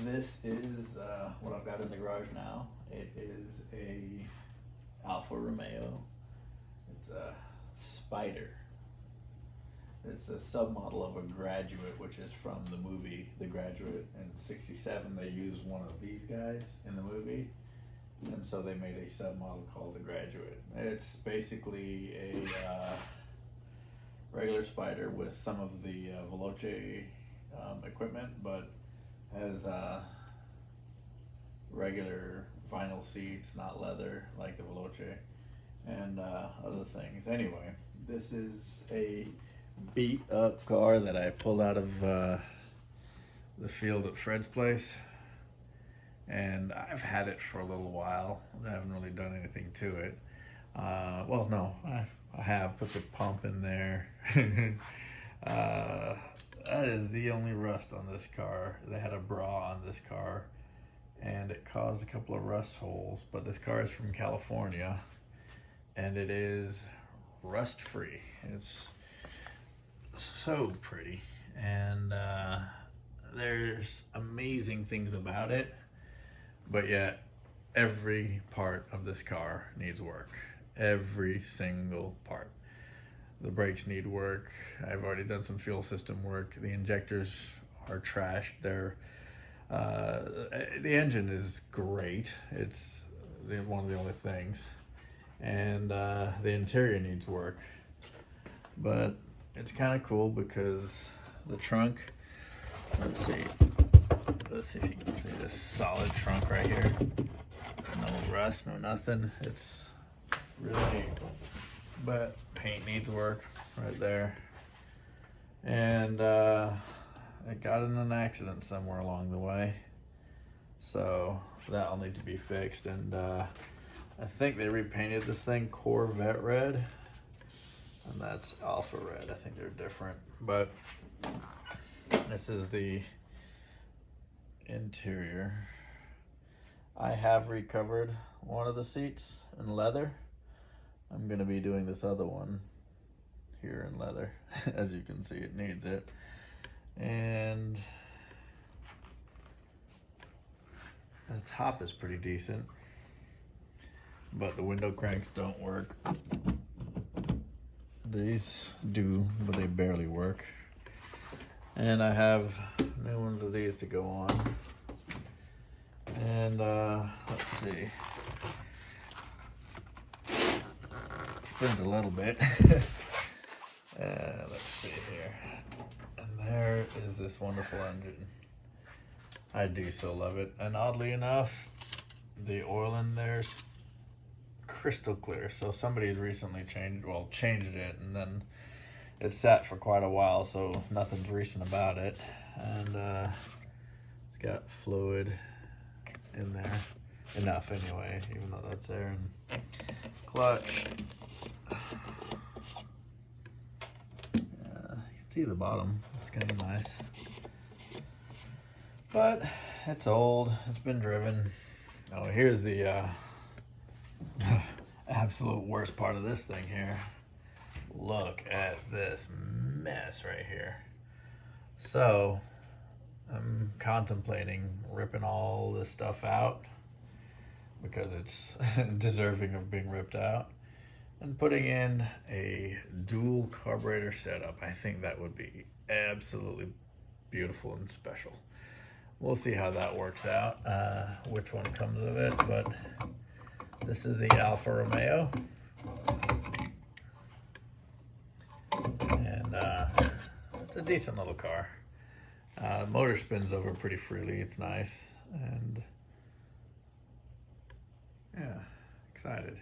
This is what I've got in the garage now. It is a Alfa Romeo. It's a Spider. It's a submodel of a Graduate, which is from the movie The Graduate. In '67, they used one of these guys in the movie, and so they made a submodel called the Graduate. It's basically a regular Spider with some of the Veloce equipment, but has regular vinyl seats, not leather like the Veloce, and other things. Anyway, this is a beat up car that I pulled out of the field at Fred's place, and I've had it for a little while. I haven't really done anything to it. Well, no, I have put the pump in there. That is the only rust on this car. They had a bra on this car, and it caused a couple of rust holes, but this car is from California, and it is rust free. It's so pretty, and there's amazing things about it, but yet every part of this car needs work. Every single part. The brakes need work. I've already done some fuel system work. The injectors are trashed. They're the engine is great. It's one of the only things, and the interior needs work. But it's kind of cool because the trunk. Let's see if you can see this solid trunk right here. No rust, no nothing. It's really neat. But paint needs work right there, and it got in an accident somewhere along the way, so that'll need to be fixed. And I think they repainted this thing Corvette red, and that's Alpha red. I think they're different, but this is the interior. I have recovered one of the seats in leather. I'm going to be doing this other one here in leather. As you can see, it needs it. And the top is pretty decent, but the window cranks don't work. These do, but they barely work. And I have new ones of these to go on. And let's see. Spins a little bit. Let's see here. And there is this wonderful engine. I do so love it. And oddly enough, the oil in there's crystal clear. So somebody's recently changed it, and then it sat for quite a while, so nothing's recent about it. And it's got fluid in there. Enough anyway, even though that's there. And clutch. See the bottom. It's kind of nice, but it's old. It's been driven. Oh, here's the absolute worst part of this thing here. Look at this mess right here. So I'm contemplating ripping all this stuff out because it's deserving of being ripped out, and putting in a dual carburetor setup. I think that would be absolutely beautiful and special. We'll see how that works out, which one comes of it, but this is the Alfa Romeo. And it's a decent little car. Motor spins over pretty freely. It's nice, and yeah, excited.